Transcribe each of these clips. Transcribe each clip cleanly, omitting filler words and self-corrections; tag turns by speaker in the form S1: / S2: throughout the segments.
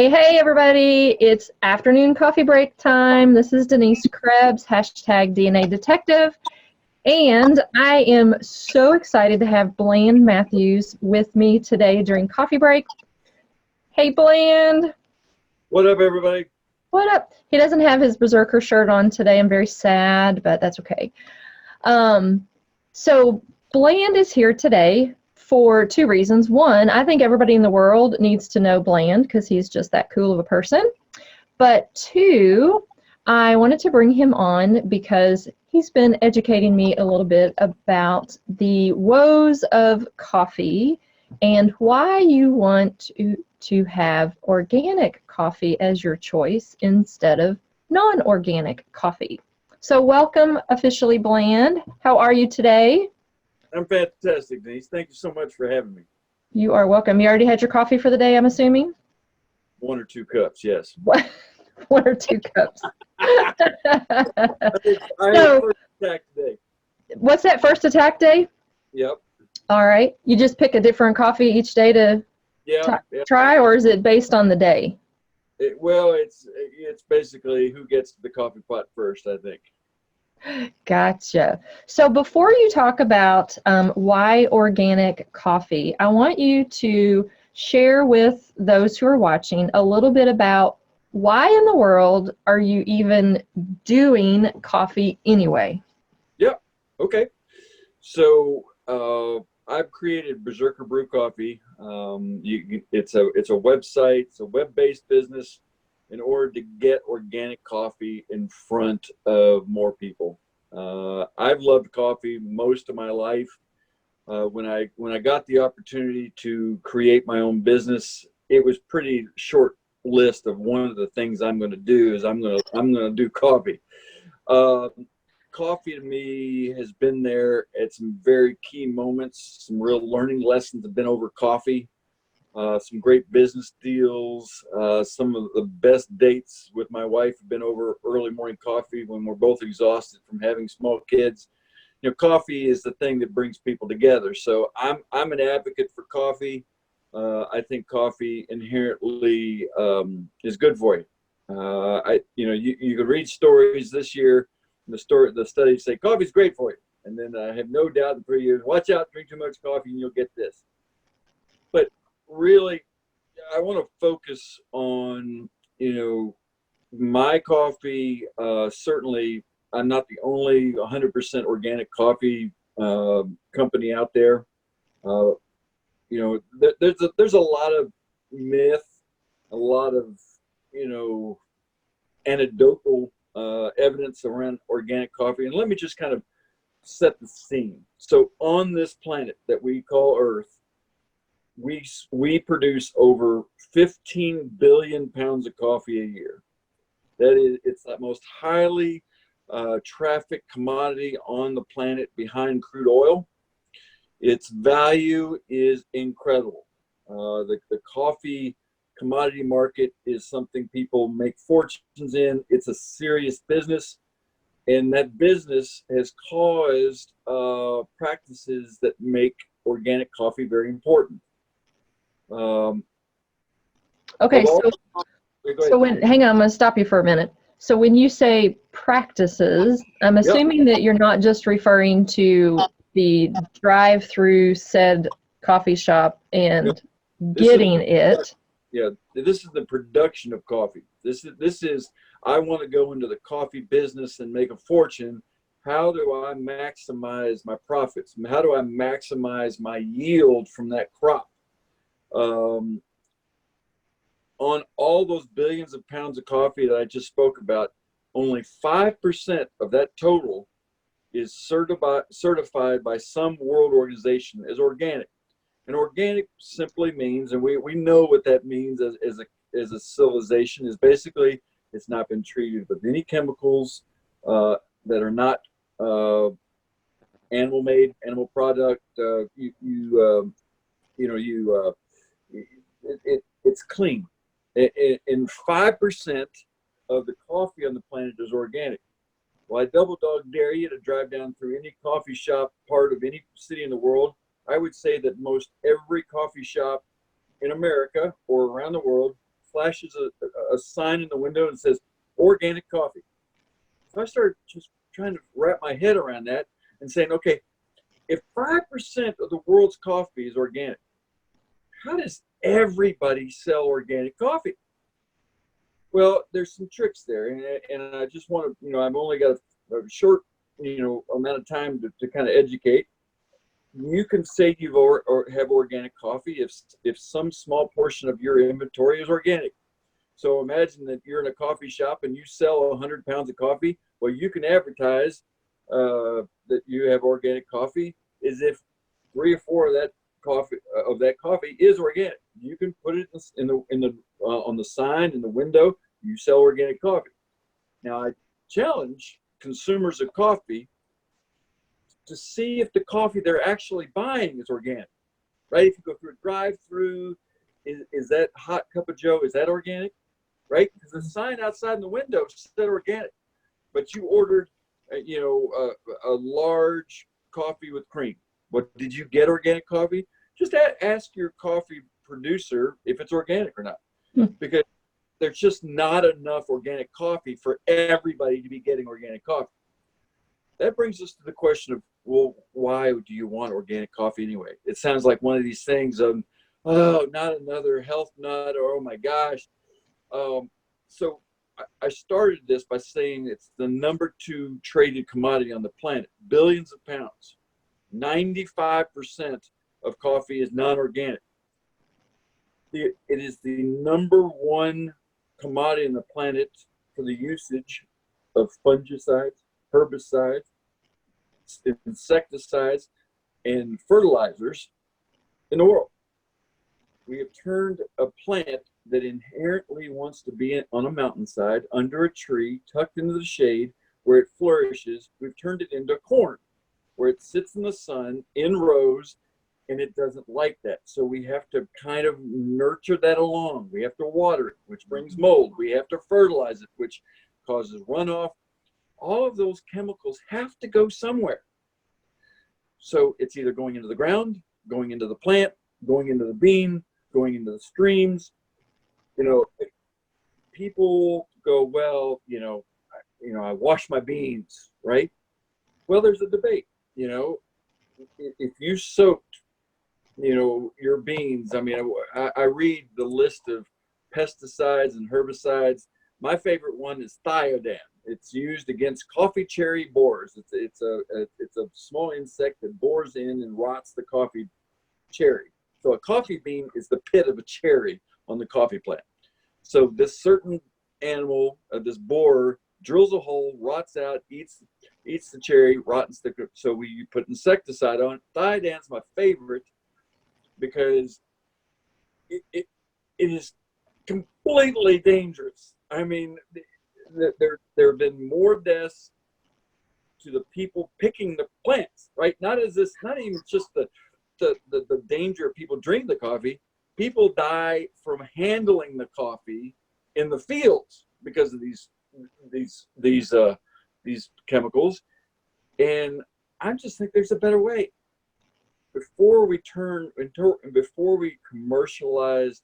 S1: Hey, everybody. It's afternoon coffee break time. This is Denise Krebs, hashtag DNA Detective. And I am so excited to have Bland Matthews with me today during coffee break. Hey, Bland.
S2: What up, everybody?
S1: What up? He doesn't have his Berserker shirt on today. I'm very sad, but that's okay. So Bland is here today for two reasons. One, I think everybody in the world needs to know Bland because he's just that cool of a person. But two, I wanted to bring him on because he's been educating me a little bit about the woes of coffee and why you want to have organic coffee as your choice instead of non-organic coffee. So welcome officially, Bland. How are you today?
S2: I'm fantastic, Denise. Thank you so much for having me.
S1: You are welcome. You already had your coffee for the day, I'm assuming?
S2: 1 or 2 cups, yes.
S1: What? 1 or 2 cups.
S2: I had first attack today.
S1: What's that, first attack day?
S2: Yep.
S1: All right. You just pick a different coffee each day to try, or is it based on the day?
S2: It's basically who gets to the coffee pot first, I think.
S1: Gotcha. So before you talk about why organic coffee, I want you to share with those who are watching a little bit about why in the world are you even doing coffee anyway?
S2: Yeah. Okay. So I've created Berserker Brew Coffee. It's a website. It's a web-based business in order to get organic coffee in front of more people. I've loved coffee most of my life. When I got the opportunity to create my own business, it was pretty short list of one of the things I'm going to do is I'm going to do coffee. Coffee to me has been there at some very key moments. Some real learning lessons have been over coffee. Some great business deals. Some of the best dates with my wife have been over early morning coffee when we're both exhausted from having small kids. You know, coffee is the thing that brings people together. So I'm an advocate for coffee. I think coffee inherently is good for you. You could read stories this year. The studies say coffee's great for you, and then I have no doubt in 3 years, watch out, drink too much coffee, and you'll get this. But really, I want to focus on, my coffee. Certainly, I'm not the only 100% organic coffee company out there. There's a lot of myth, a lot of, anecdotal evidence around organic coffee. And let me just kind of set the scene. So on this planet that we call Earth, we produce over 15 billion pounds of coffee a year. It's the most highly trafficked commodity on the planet behind crude oil. Its value is incredible. The coffee commodity market is something people make fortunes in. It's a serious business, and that business has caused practices that make organic coffee very important.
S1: Okay, hang on, I'm going to stop you for a minute. So when you say practices, I'm assuming that you're not just referring to the drive-through said coffee shop and getting it.
S2: Yeah, this is the production of coffee. This is I want to go into the coffee business and make a fortune. How do I maximize my profits? How do I maximize my yield from that crop? On all those billions of pounds of coffee that I just spoke about, only 5% of that total is certified by some world organization as organic. And organic simply means, and we know what that means as a civilization, is basically it's not been treated with any chemicals that are not animal product. It's clean. And 5% of the coffee on the planet is organic. Well, I double dog dare you to drive down through any coffee shop part of any city in the world. I would say that most every coffee shop in America or around the world flashes a sign in the window and says organic coffee. So I started just trying to wrap my head around that and saying, okay, if 5% of the world's coffee is organic, how does everybody sell organic coffee? Well, there's some tricks there, and I just want to, I've only got a short, amount of time to kind of educate. You can say you or have organic coffee if some small portion of your inventory is organic. So imagine that you're in a coffee shop and you sell 100 pounds of coffee. Well, you can advertise that you have organic coffee as if 3 or 4 of that coffee is organic. You can put it on the sign in the window. You sell organic coffee. Now I challenge consumers of coffee to see if the coffee they're actually buying is organic, right? If you go through a drive-through, is that hot cup of Joe, is that organic, right? Because the sign outside in the window said organic, but you ordered, a large coffee with cream. What did you get? Organic coffee? Just ask your coffee producer if it's organic or not, because there's just not enough organic coffee for everybody to be getting organic coffee. That brings us to the question of, well, why do you want organic coffee anyway? It sounds like one of these things of, oh, not another health nut, or oh my gosh. So I started this by saying it's the number 2 traded commodity on the planet, billions of pounds. 95% of coffee is non-organic. It is the number 1 commodity on the planet for the usage of fungicides, herbicides, insecticides, and fertilizers in the world. We have turned a plant that inherently wants to be on a mountainside, under a tree, tucked into the shade, where it flourishes. We've turned it into corn, where it sits in the sun in rows, and it doesn't like that. So we have to kind of nurture that along. We have to water it, which brings mold. We have to fertilize it, which causes runoff. All of those chemicals have to go somewhere. So it's either going into the ground, going into the plant, going into the bean, going into the streams. People go, well, I wash my beans, right? Well, there's a debate. If you soaked, your beans, I read the list of pesticides and herbicides. My favorite one is thiodam. It's used against coffee cherry borers. It's a small insect that bores in and rots the coffee cherry. So a coffee bean is the pit of a cherry on the coffee plant. So this certain animal, this borer, drills a hole, rots out, eats the cherry, rottens the. So we put insecticide on it. Thiodam's my favorite because it is completely dangerous. There have been more deaths to the people picking the plants, right? Not even just the danger of people drinking the coffee. People die from handling the coffee in the fields because of these chemicals. And I just think there's a better way. Before we commercialize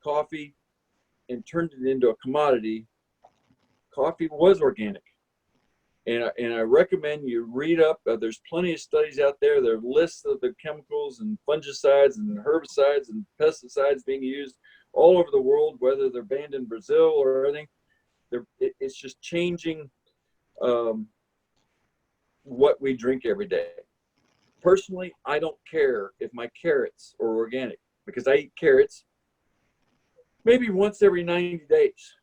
S2: coffee and turned it into a commodity, coffee was organic. And I recommend you read up. There's plenty of studies out there. There are lists of the chemicals and fungicides and herbicides and pesticides being used all over the world, whether they're banned in Brazil or anything. It's just changing what we drink every day. Personally, I don't care if my carrots are organic, because I eat carrots maybe once every 90 days.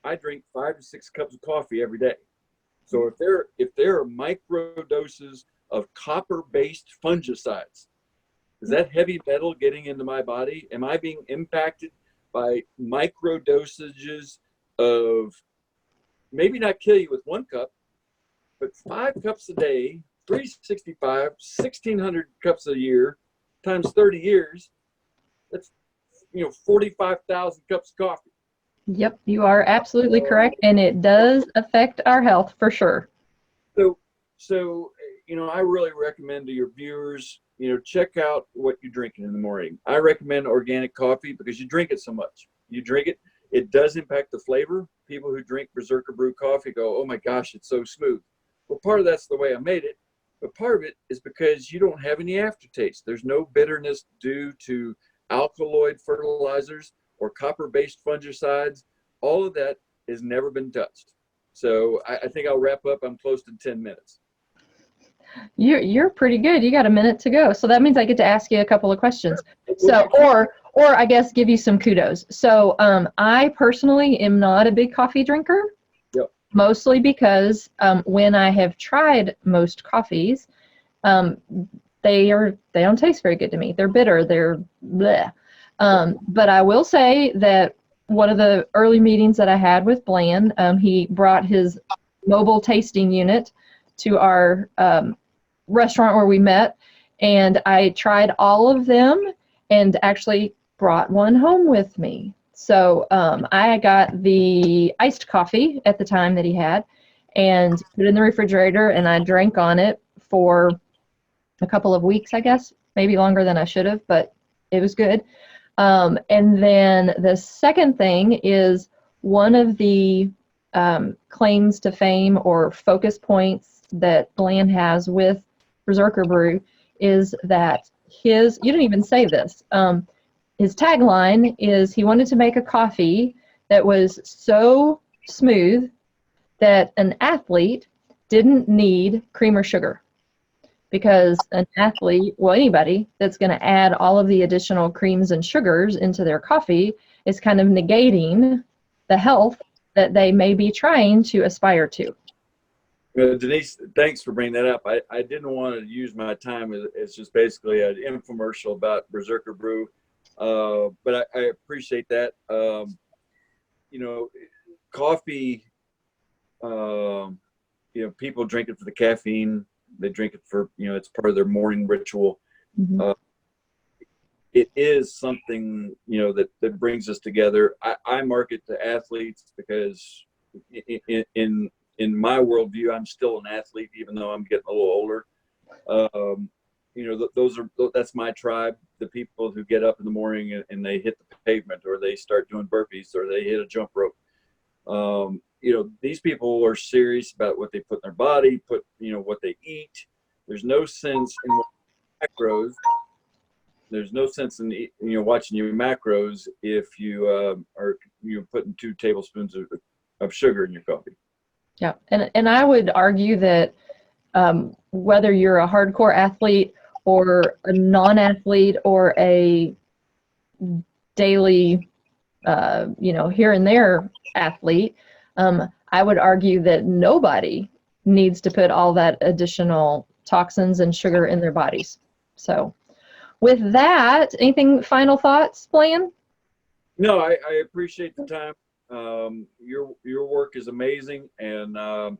S2: I drink 5 to 6 cups of coffee every day. So if there are micro doses of copper-based fungicides, is that heavy metal getting into my body? Am I being impacted by micro dosages of, maybe not kill you with 1 cup, but 5 cups a day, 365, 1,600 cups a year, times 30 years, that's 45,000 cups of coffee.
S1: Yep, you are absolutely correct, and it does affect our health for sure.
S2: So I really recommend to your viewers, check out what you're drinking in the morning. I recommend organic coffee because you drink it so much. You drink it, It does impact the flavor. People who drink Berserker Brew Coffee go, oh my gosh, it's so smooth. Well, part of that's the way I made it, but part of it is because you don't have any aftertaste. There's no bitterness due to alkaloid fertilizers or copper-based fungicides. All of that has never been touched. So I think I'll wrap up. I'm close to 10 minutes.
S1: You're pretty good. You got a minute to go. So that means I get to ask you a couple of questions. So, or I guess give you some kudos. So I personally am not a big coffee drinker.
S2: Yep.
S1: Mostly because when I have tried most coffees, they don't taste very good to me. They're bitter. They're bleh. But I will say that one of the early meetings that I had with Bland, he brought his mobile tasting unit to our restaurant where we met, and I tried all of them and actually brought one home with me. So I got the iced coffee at the time that he had and put it in the refrigerator, and I drank on it for a couple of weeks, I guess, maybe longer than I should have, but it was good. And then the second thing is one of the claims to fame or focus points that Bland has with Berserker Brew is that you didn't even say this, his tagline is he wanted to make a coffee that was so smooth that an athlete didn't need cream or sugar. Because an athlete, well, anybody that's going to add all of the additional creams and sugars into their coffee is kind of negating the health that they may be trying to aspire to.
S2: Denise, thanks for bringing that up. I didn't want to use my time as just basically an infomercial about Berserker Brew, but I appreciate that. Coffee, people drink it for the caffeine. They drink it for, it's part of their morning ritual.
S1: Mm-hmm.
S2: It is something, that brings us together. I market to athletes because in my worldview, I'm still an athlete, even though I'm getting a little older. That's my tribe, the people who get up in the morning and they hit the pavement, or they start doing burpees, or they hit a jump rope. These people are serious about what they put in their body, what they eat. There's no sense in macros. There's no sense in watching your macros if you are putting 2 tablespoons of sugar in your coffee.
S1: Yeah, and I would argue that whether you're a hardcore athlete or a non-athlete or a daily, here and there athlete, I would argue that nobody needs to put all that additional toxins and sugar in their bodies. So with that, anything final thoughts, Bland?
S2: No, I appreciate the time. Your work is amazing, and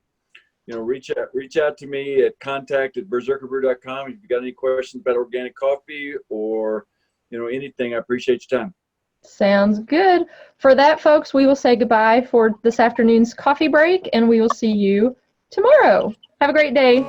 S2: reach out to me at contact@berserkerbrew.com if you got any questions about organic coffee or anything. I appreciate your time.
S1: Sounds good. For that, folks, we will say goodbye for this afternoon's coffee break, and we will see you tomorrow. Have a great day.